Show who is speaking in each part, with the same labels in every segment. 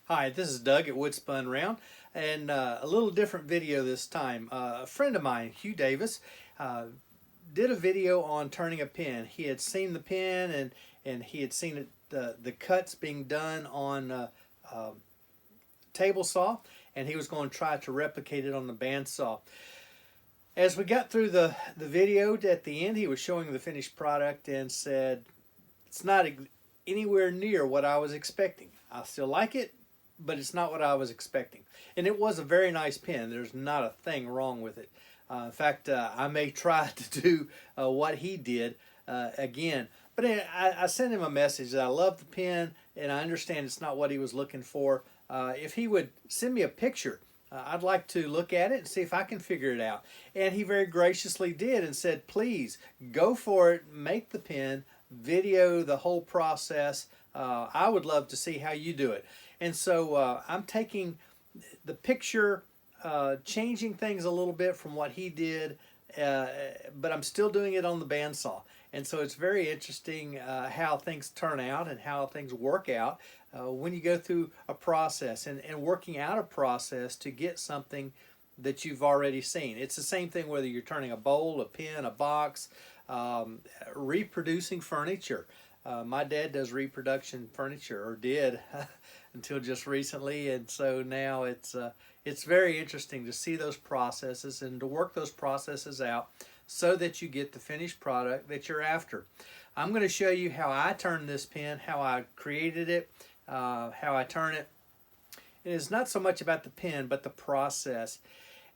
Speaker 1: Hi, this is Doug at Wood Spun Round, and a little different video this time. A friend of mine, Hugh Davis, uh, did a video on turning a pin. He had seen the pin and he had seen it, the cuts being done on table saw, and he was going to try to replicate it on the bandsaw. As we got through the video, at the end he was showing the finished product and said, it's not anywhere near what I was expecting. I still like it, but it's not what I was expecting. And it was a very nice pen. There's not a thing wrong with it. In fact, I may try to do what he did again. But I sent him a message that I love the pen and I understand it's not what he was looking for. If he would send me a picture, I'd like to look at it and see if I can figure it out. And he very graciously did and said, please go for it, make the pen, video the whole process. I would love to see how you do it. And so I'm taking the picture, changing things a little bit from what he did, but I'm still doing it on the bandsaw. And so it's very interesting how things turn out and how things work out when you go through a process and working out a process to get something that you've already seen. It's the same thing whether you're turning a bowl, a pen, a box, reproducing furniture. My dad does reproduction furniture, or did until just recently, and so now it's very interesting to see those processes and to work those processes out so that you get the finished product that you're after. I'm going to show you how I turn this pen, how I created it, how I turn it. It is not so much about the pen, but the process.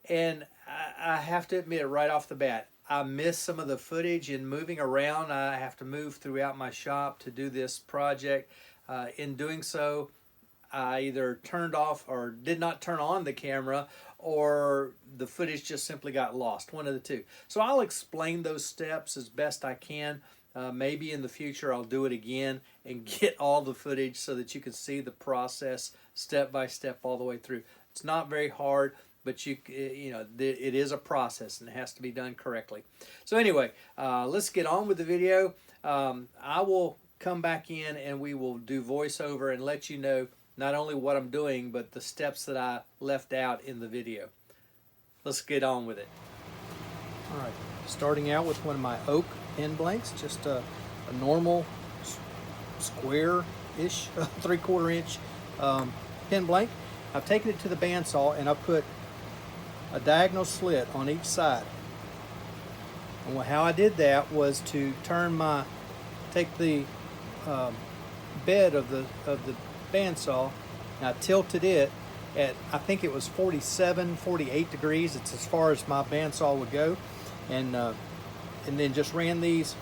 Speaker 1: And I have to admit right off the bat, I miss some of the footage and moving around. I have to move throughout my shop to do this project. In doing so, I either turned off or did not turn on the camera, or the footage just simply got lost, one of the two. So I'll explain those steps as best I can. Maybe in the future I'll do it again and get all the footage so that you can see the process step by step all the way through. It's not very hard, but you know, it is a process and it has to be done correctly. So anyway, let's get on with the video. I will come back in and we will do voiceover and let you know not only what I'm doing, but the steps that I left out in the video. Let's get on with it. All right, starting out with one of my oak pen blanks, just a normal square-ish, 3/4 inch pen blank. I've taken it to the bandsaw and I've put a diagonal slit on each side. And how I did that was to take the bed of the bandsaw, and I tilted it at, I think it was 47, 48 degrees. It's as far as my bandsaw would go, and then just ran these.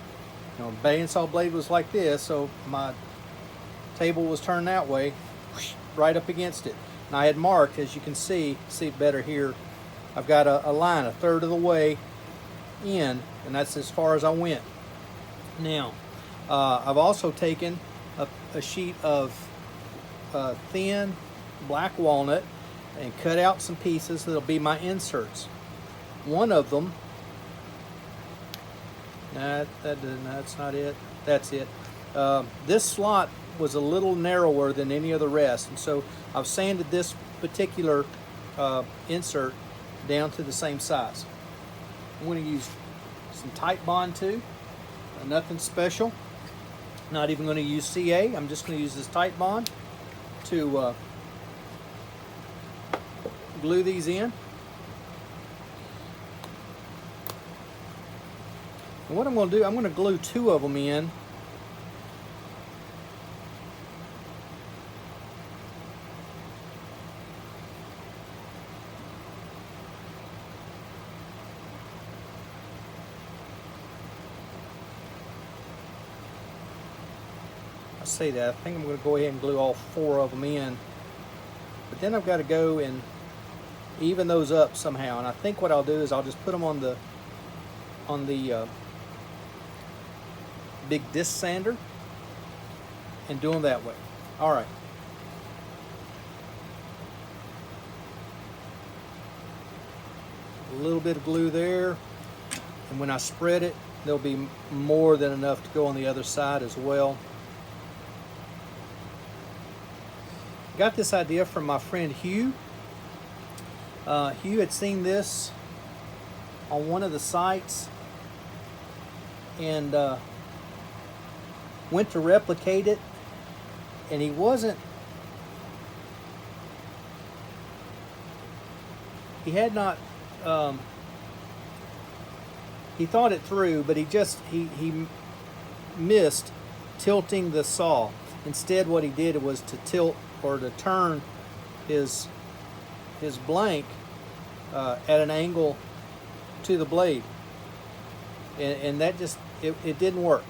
Speaker 1: You know, bandsaw blade was like this, so my table was turned that way, whoosh, right up against it. And I had marked, as you can see it better here, I've got a line 1/3 of the way in, and that's as far as I went. Now, I've also taken a sheet of thin black walnut and cut out some pieces that'll be my inserts. One of them, that's not it, that's it. This slot was a little narrower than any of the rest, and so I've sanded this particular insert down to the same size. I'm going to use some tight bond too, nothing special. Not even going to use CA. I'm just going to use this tight bond to glue these in. And what I'm going to do, I'm going to glue 2 of them in. Say that, I think I'm going to go ahead and glue all 4 of them in, but then I've got to go and even those up somehow, and I think what I'll do is I'll just put them on the big disc sander and do them that way. All right. A little bit of glue there, and when I spread it, there'll be more than enough to go on the other side as well. got this idea from my friend Hugh. Hugh had seen this on one of the sites and went to replicate it, and he had not, he thought it through, but he missed tilting the saw. Instead, what he did was to tilt or to turn his blank at an angle to the blade, and that just it didn't work.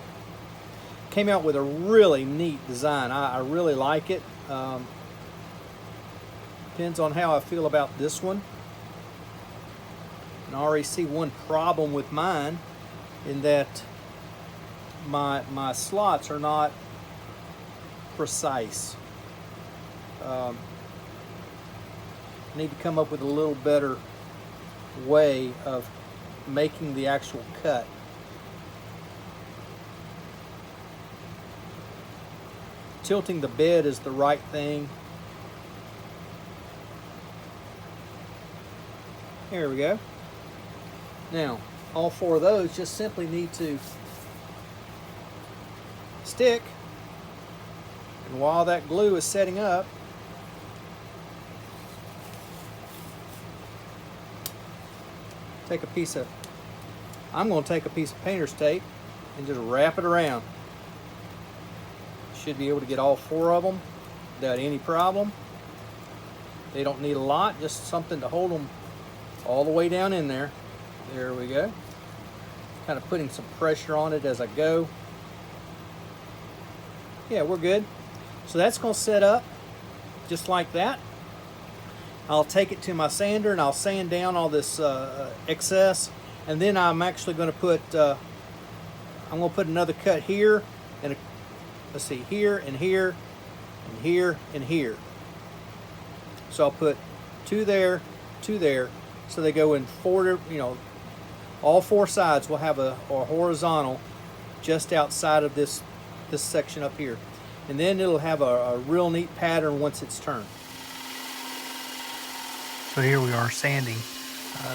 Speaker 1: Came out with a really neat design. I really like it. Depends on how I feel about this one. And I already see one problem with mine, in that my slots are not precise. I need to come up with a little better way of making the actual cut. Tilting the bed is the right thing. There we go. Now, all four of those just simply need to stick. And while that glue is setting up, I'm going to take a piece of painter's tape and just wrap it around. Should be able to get all four of them without any problem. They don't need a lot, just something to hold them all the way down in there. There we go. Kind of putting some pressure on it as I go. Yeah, we're good. So that's going to set up just like that. I'll take it to my sander and I'll sand down all this excess, and then I'm actually going to put another cut here, and let's see, here and here and here and here. So I'll put two there, so they go in four. All four sides will have a horizontal just outside of this section up here, and then it'll have a real neat pattern once it's turned. So here we are sanding.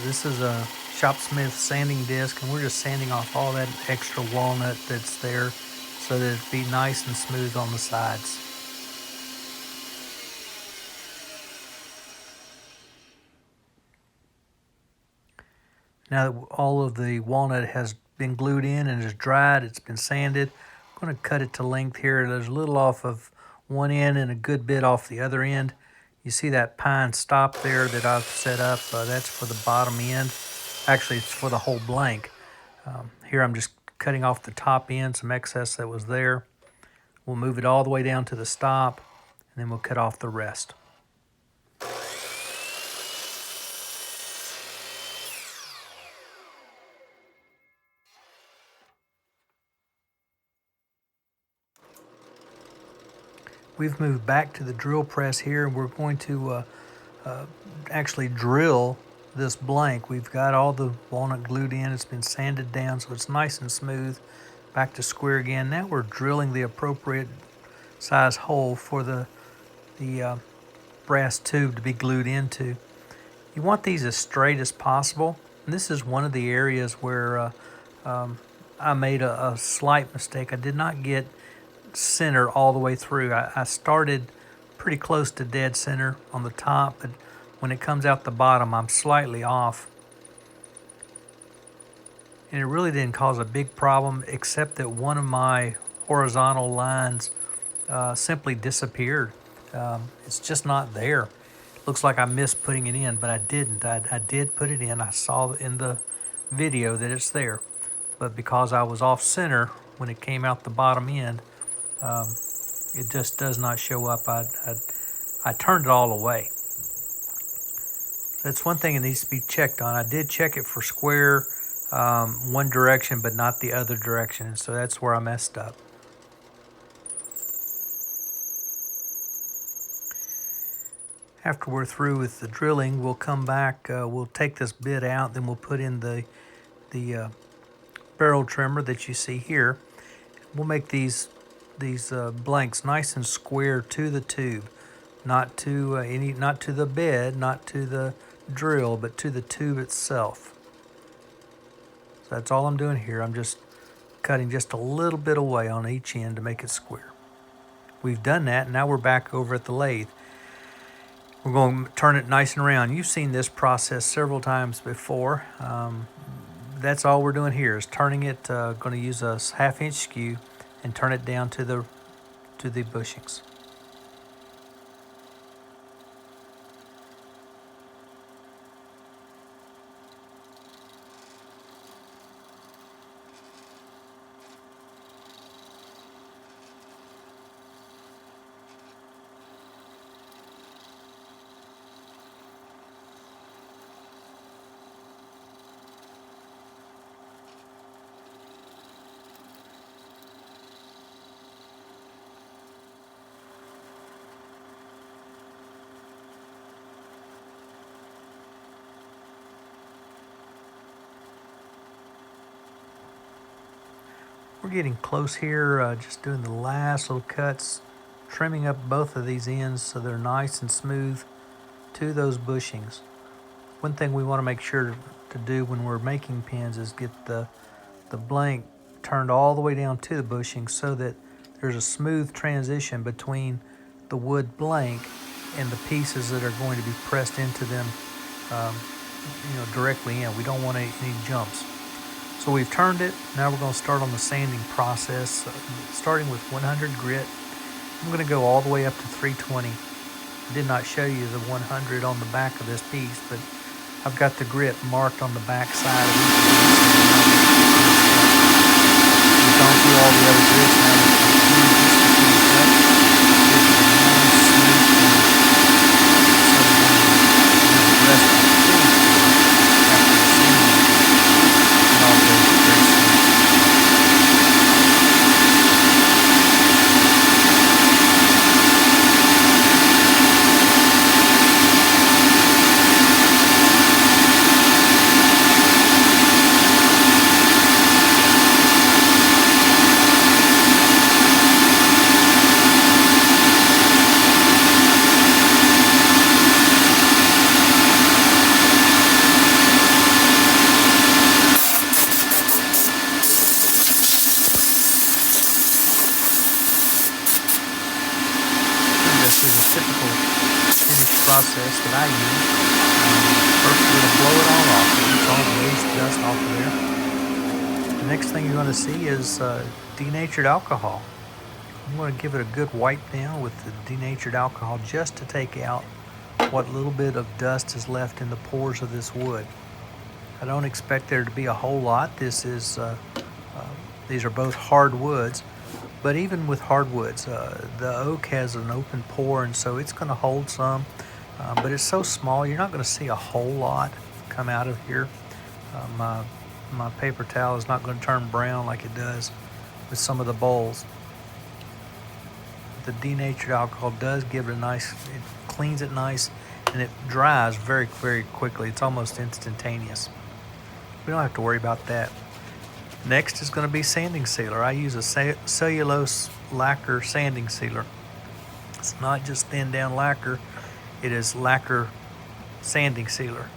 Speaker 1: This is a Shopsmith sanding disc, and we're just sanding off all that extra walnut that's there so that it'd be nice and smooth on the sides. Now that all of the walnut has been glued in and is dried, it's been sanded, I'm going to cut it to length here. There's a little off of one end and a good bit off the other end. You see that pine stop there that I've set up? That's for the bottom end. Actually, it's for the whole blank. Here I'm just cutting off the top end, some excess that was there. We'll move it all the way down to the stop, and then we'll cut off the rest. We've moved back to the drill press here, and we're going to actually drill this blank. We've got all the walnut glued in. It's been sanded down so it's nice and smooth. Back to square again. Now we're drilling the appropriate size hole for the brass tube to be glued into. You want these as straight as possible. And this is one of the areas where I made a slight mistake. I did not get center all the way through. I started pretty close to dead center on the top, but when it comes out the bottom, I'm slightly off. And it really didn't cause a big problem, except that one of my horizontal lines simply disappeared. It's just not there. Looks like I missed putting it in, but I didn't. I did put it in. I saw in the video that it's there. But because I was off center when it came out the bottom end, it just does not show up. I turned it all away. So that's one thing that needs to be checked on. I did check it for square one direction, but not the other direction. And so that's where I messed up. After we're through with the drilling, we'll come back, we'll take this bit out, then we'll put in the barrel trimmer that you see here. We'll make these blanks nice and square to the tube. not to not to the bed, not to the drill, but to the tube itself. So that's all I'm doing here. I'm just cutting just a little bit away on each end to make it square. We've done that, and now we're back over at the lathe. We're going to turn it nice and round. You've seen this process several times before. That's all we're doing here is turning it. Going to use a 1/2 inch skew and turn it down to the bushings. We're getting close here, just doing the last little cuts, trimming up both of these ends so they're nice and smooth to those bushings. One thing we want to make sure to do when we're making pins is get the blank turned all the way down to the bushing so that there's a smooth transition between the wood blank and the pieces that are going to be pressed into them, directly in. We don't want any jumps. So we've turned it. Now we're going to start on the sanding process, starting with 100 grit. I'm going to go all the way up to 320. I did not show you the 100 on the back of this piece, but I've got the grit marked on the back side of each of these. We've gone through all the other grits. Now we can finish this to finish up. Gives it a nice smooth finish. So we're going to do the rest of the finish here after the sanding. And all goes very smooth. This is a typical finish process that I use. First, we're going to blow it all off. It's all the waste dust off of there. The next thing you're going to see is denatured alcohol. I'm going to give it a good wipe down with the denatured alcohol just to take out what little bit of dust is left in the pores of this wood. I don't expect there to be a whole lot. These are both hard woods. But even with hardwoods, the oak has an open pore, and so it's going to hold some. But it's so small, you're not going to see a whole lot come out of here. My paper towel is not going to turn brown like it does with some of the bowls. The denatured alcohol does give it a nice, it cleans it nice, and it dries very, very quickly. It's almost instantaneous. We don't have to worry about that. Next is going to be sanding sealer. I use a cellulose lacquer sanding sealer. It's not just thin down lacquer, it is lacquer sanding sealer.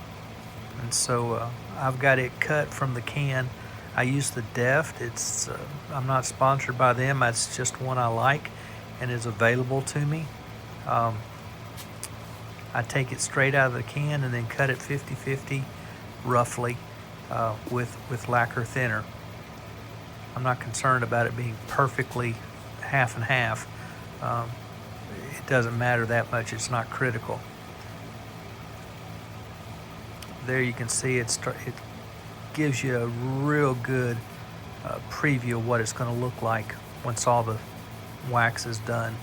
Speaker 1: And so I've got it cut from the can. I use the Deft. It's I'm not sponsored by them. That's just one I like and is available to me. I take it straight out of the can and then cut it 50-50 roughly with lacquer thinner. I'm not concerned about it being perfectly half and half. It doesn't matter that much. It's not critical. There you can see it gives you a real good preview of what it's going to look like once all the wax is done.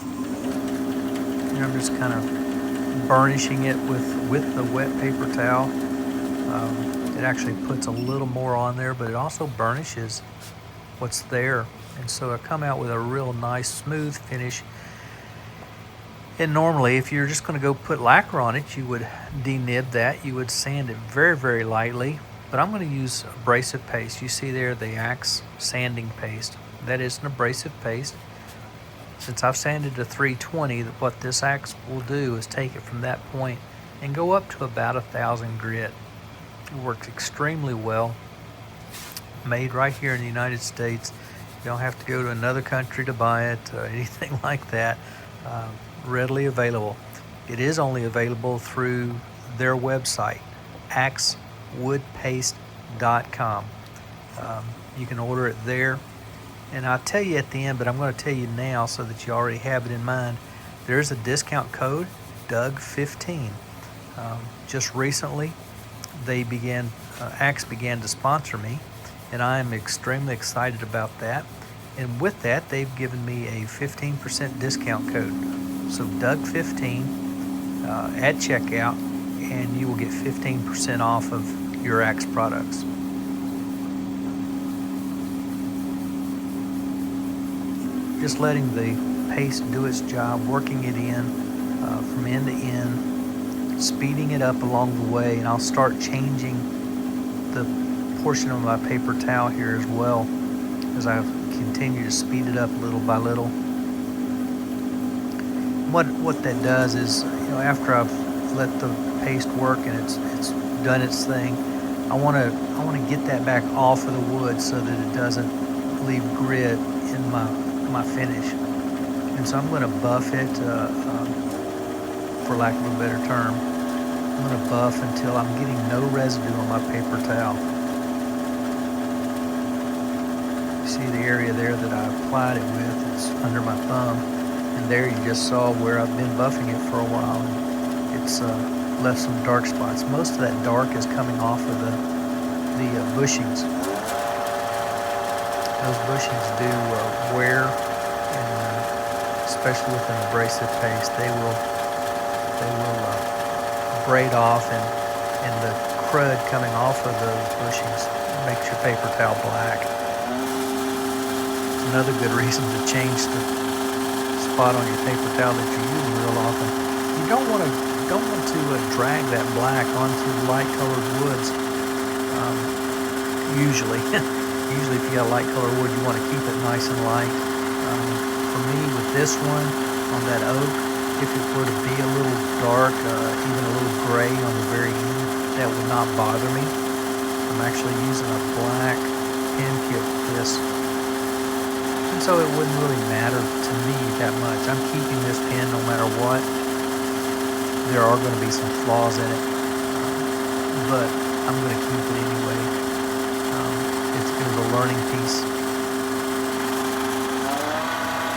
Speaker 1: And I'm just kind of burnishing it with the wet paper towel. It actually puts a little more on there, but it also burnishes what's there. And so I come out with a real nice smooth finish. And normally, if you're just going to go put lacquer on it, you would denib that. You would sand it very, very lightly. But I'm going to use abrasive paste. You see there the Axe sanding paste. That is an abrasive paste. Since I've sanded to 320, what this axe will do is take it from that point and go up to about 1,000 grit. It works extremely well. Made right here in the United States. You don't have to go to another country to buy it, anything like that. Readily available. It is only available through their website, axewoodpaste.com. You can order it there. And I'll tell you at the end, but I'm going to tell you now so that you already have it in mind. There's a discount code, Doug15. Just recently, Axe began to sponsor me, and I'm extremely excited about that. And with that, they've given me a 15% discount code. So Doug15 at checkout, and you will get 15% off of your Axe products. Just letting the paste do its job, working it in from end to end, speeding it up along the way, and I'll start changing the portion of my paper towel here as well as I continue to speed it up little by little. What that does is, after I've let the paste work and it's done its thing, I want to get that back off of the wood so that it doesn't leave grit in my finish. And so I'm going to buff it, for lack of a better term. I'm going to buff until I'm getting no residue on my paper towel. You see the area there that I applied it with, it's under my thumb. And there you just saw where I've been buffing it for a while. And it's left some dark spots. Most of that dark is coming off of the bushings. Those bushings do wear, and especially with an abrasive paste, they will braid off, and the crud coming off of those bushings makes your paper towel black. It's another good reason to change the spot on your paper towel that you're using real often. You don't want to drag that black onto light colored woods. Usually if you got light colored wood, you want to keep it nice and light. For me, with this one on that oak, if it were to be a little dark, even a little gray on the very end, that would not bother me. I'm actually using a black pen kit with this, and so it wouldn't really matter to me that much. I'm keeping this pen no matter what. There are going to be some flaws in it, but I'm going to keep it anyway. It's kind of a learning piece.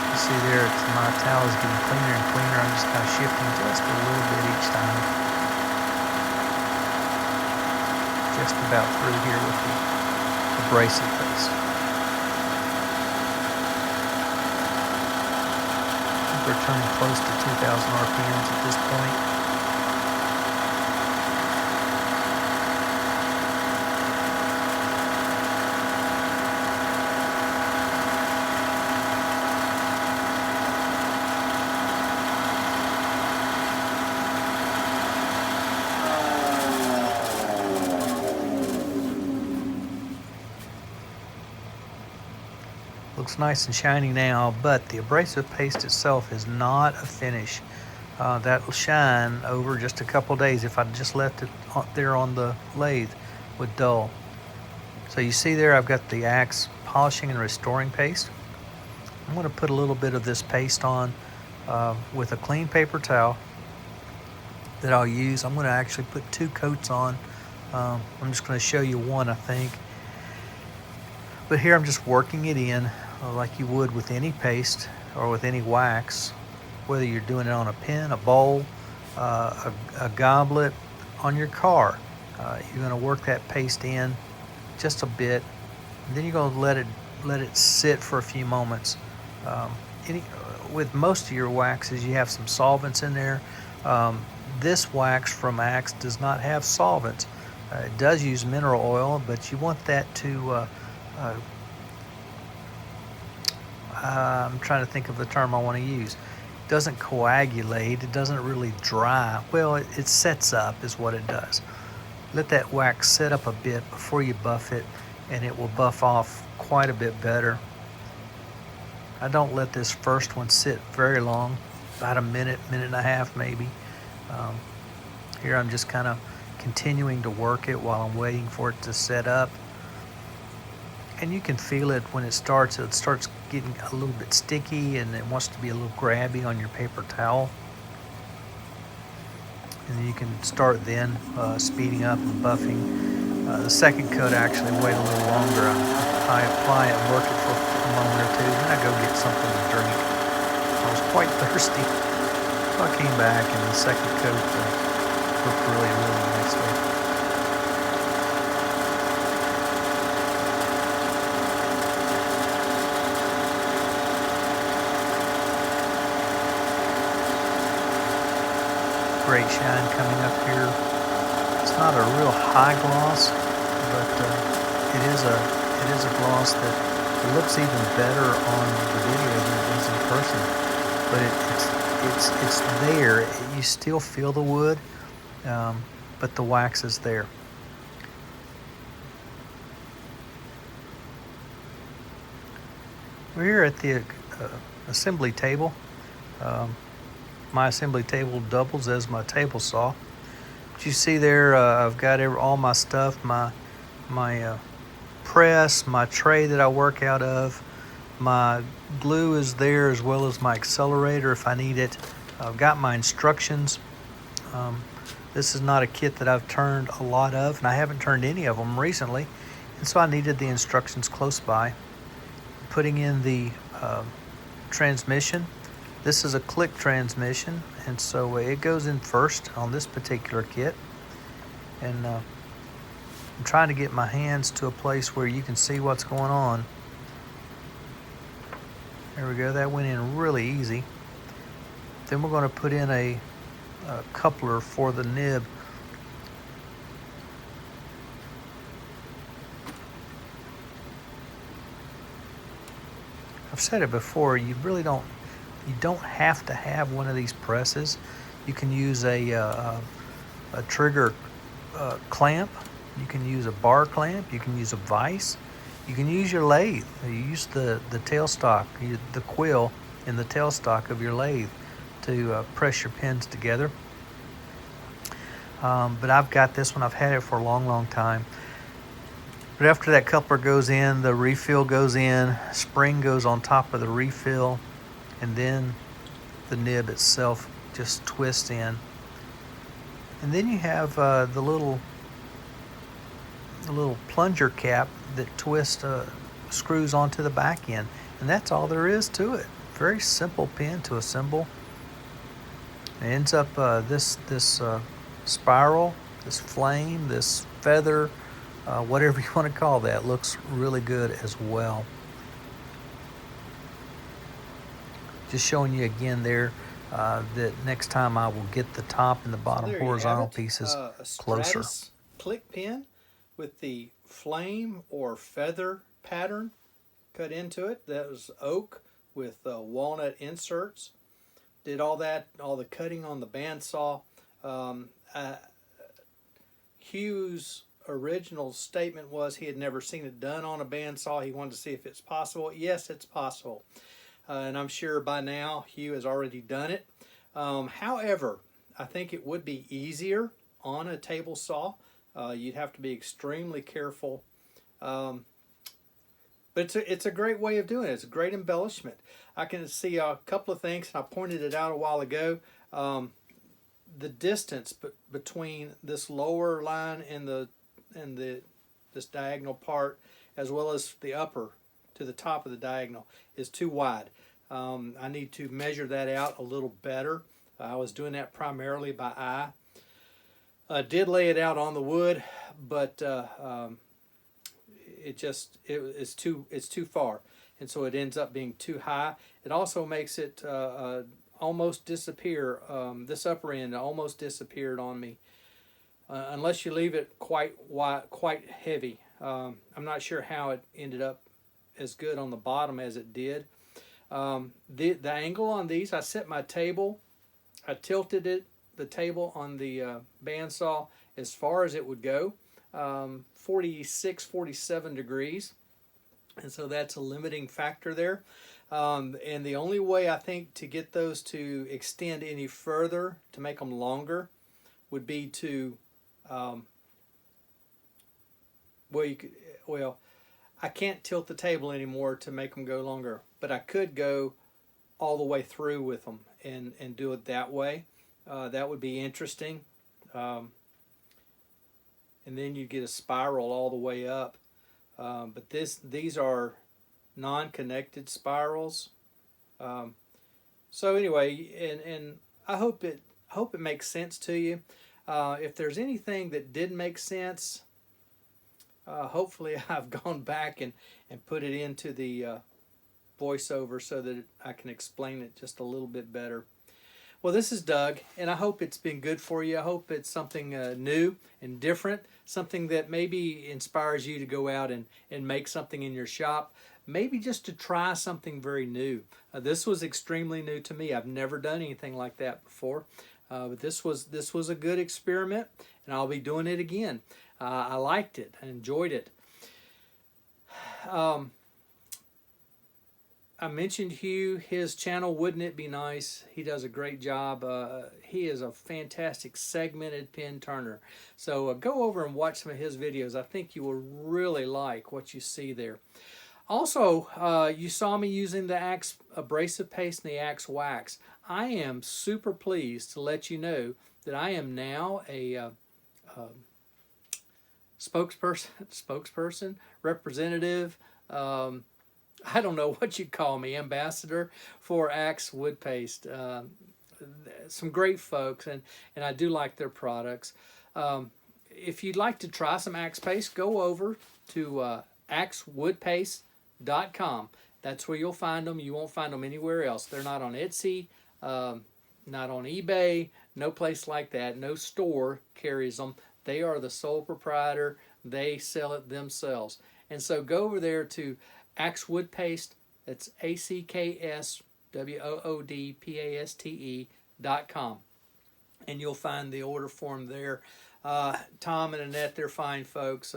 Speaker 1: You see there, my towel is getting cleaner and cleaner. I'm just kind of shifting just a little bit each time. Just about through here with the abrasive paste. I think we're turning close to 2,000 RPMs at this point. Looks nice and shiny now, but the abrasive paste itself is not a finish. That will shine over just a couple days. If I just left it there on the lathe, would dull. So you see there, I've got the Axe polishing and restoring paste. I'm going to put a little bit of this paste on with a clean paper towel that I'll use. I'm going to actually put 2 coats on. I'm just going to show you one, I think. But here I'm just working it in like you would with any paste or with any wax, whether you're doing it on a pen, a bowl, a goblet, on your car. You're going to work that paste in just a bit, and then you're going to let it sit for a few moments. With most of your waxes, you have some solvents in there. This wax from Axe does not have solvents. It does use mineral oil, but you want that to I'm trying to think of the term I want to use. It doesn't coagulate. It doesn't really dry. Well, it sets up is what it does. Let that wax set up a bit before you buff it, and it will buff off quite a bit better. I don't let this first one sit very long, about a minute, minute and a half maybe. Um, Here I'm just kind of continuing to work it while I'm waiting for it to set up. And you can feel it when it starts getting a little bit sticky and it wants to be a little grabby on your paper towel. And then you can start then speeding up and buffing. The second coat I actually wait a little longer. I apply it and work it for a moment or two, then I go get something to drink. I was quite thirsty, so I came back and the second coat looked really, really nicely. Great shine coming up here. It's not a real high gloss, but it is a gloss that it looks even better on the video than it does in person. But it's there. You still feel the wood, but the wax is there. We're here at the assembly table. My assembly table doubles as my table saw. But you see there, I've got all my stuff, my press, my tray that I work out of. My glue is there as well as my accelerator if I need it. I've got my instructions. This is not a kit that I've turned a lot of, and I haven't turned any of them recently, and so I needed the instructions close by. Putting in the transmission. This is a click transmission, and so it goes in first on this particular kit. And I'm trying to get my hands to a place where you can see what's going on. There we go, that went in really easy. Then we're going to put in a coupler for the nib. I've said it before, you don't have to have one of these presses. You can use a trigger clamp. You can use a bar clamp. You can use a vise. You can use your lathe. You use the tailstock, the quill in the tailstock of your lathe to press your pins together. But I've got this one. I've had it for a long, long time. But after that coupler goes in, the refill goes in, spring goes on top of the refill, and then the nib itself just twists in. And then you have the little plunger cap that screws onto the back end. And that's all there is to it. Very simple pin to assemble. It ends up this spiral, this flame, this feather, whatever you want to call that, looks really good as well. Just showing you again there that next time I will get the top and the bottom horizontal pieces
Speaker 2: a
Speaker 1: closer.
Speaker 2: Stratus click pin with the flame or feather pattern cut into it. That was oak with walnut inserts. Did all the cutting on the bandsaw. Hugh's original statement was he had never seen it done on a bandsaw. He wanted to see if it's possible. Yes, it's possible. And I'm sure by now Hugh has already done it. However, I think it would be easier on a table saw. You'd have to be extremely careful. But it's a great way of doing it. It's a great embellishment. I can see a couple of things, and I pointed it out a while ago. The distance between this lower line and this diagonal part, as well as the upper to the top of the diagonal, is too wide. I need to measure that out a little better. I was doing that primarily by eye. I did lay it out on the wood, but it's too far, and so it ends up being too high. It also makes it almost disappear. This upper end almost disappeared on me, unless you leave it quite heavy. I'm not sure how it ended up as good on the bottom as it did. The angle on these, I set my table, I tilted the table on the bandsaw as far as it would go, 46, 47 degrees, and so that's a limiting factor there. And the only way I think to get those to extend any further, to make them longer, would be to, well, I can't tilt the table anymore to make them go longer, but I could go all the way through with them and do it that way. That would be interesting. And then you get a spiral all the way up. But these are non-connected spirals. So anyway, and I hope it makes sense to you. If there's anything that didn't make sense, hopefully I've gone back and put it into the voiceover so that I can explain it just a little bit better. Well, this is Doug, and I hope it's been good for you. I hope it's something new and different, something that maybe inspires you to go out and make something in your shop, maybe just to try something very new. This was extremely new to me. I've never done anything like that before, but this was a good experiment, and I'll be doing it again. I liked it. I enjoyed it. I mentioned Hugh, his channel, Wouldn't It Be Nice? He does a great job. He is a fantastic segmented pin turner. So go over and watch some of his videos. I think you will really like what you see there. Also, you saw me using the Axe abrasive paste and the Axe wax. I am super pleased to let you know that I am now a spokesperson, representative, I don't know what you'd call me, ambassador for Axe wood paste. Some great folks, and I do like their products. If you'd like to try some Axe paste, go over to axewoodpaste.com. That's where you'll find them. You won't find them anywhere else. They're not on Etsy, not on eBay, no place like that. No store carries them. They are the sole proprietor. They sell it themselves. And so go over there to Axe Wood Paste, that's AXWOODPASTE.com, and you'll find the order form there. Tom and Annette, they're fine folks.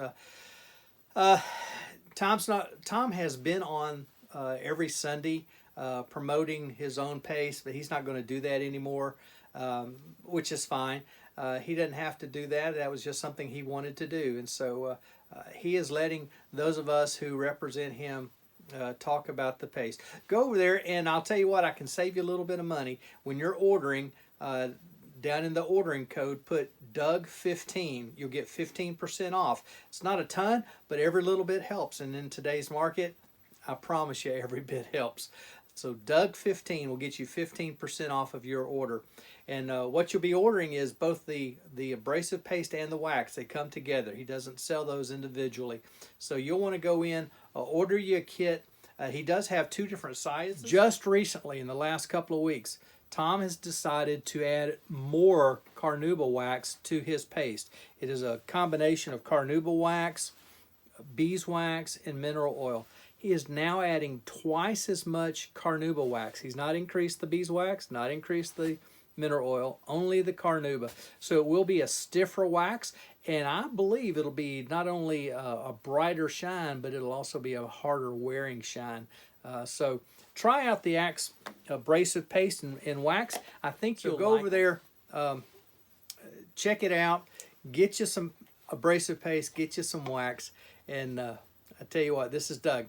Speaker 2: Tom has been on every Sunday promoting his own paste, but he's not going to do that anymore, which is fine. He doesn't have to do that. That was just something he wanted to do, and so he is letting those of us who represent him talk about the paste. Go over there, and I'll tell you what, I can save you a little bit of money. When you're ordering, down in the ordering code, put Doug15. You'll get 15% off. It's not a ton, but every little bit helps, and in today's market, I promise you every bit helps. So Doug15 will get you 15% off of your order. And what you'll be ordering is both the abrasive paste and the wax. They come together. He doesn't sell those individually. So you'll want to go in, order you a kit. He does have 2 different sizes. Just recently, in the last couple of weeks, Tom has decided to add more carnauba wax to his paste. It is a combination of carnauba wax, beeswax, and mineral oil. He is now adding twice as much carnauba wax. He's not increased the beeswax, not increased the mineral oil, only the carnauba. So it will be a stiffer wax, and I believe it'll be not only a brighter shine, but it'll also be a harder wearing shine. So try out the Axe abrasive paste and wax. I think you'll go over there, check it out, get you some abrasive paste, get you some wax, and I tell you what, this is Doug.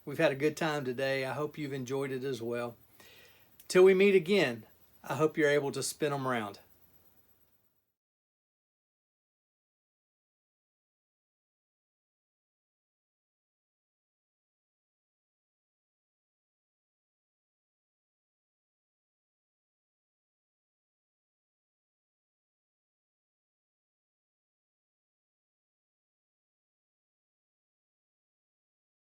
Speaker 2: We've had a good time today. I hope you've enjoyed it as well. Till we meet again, I hope you're able to spin them around.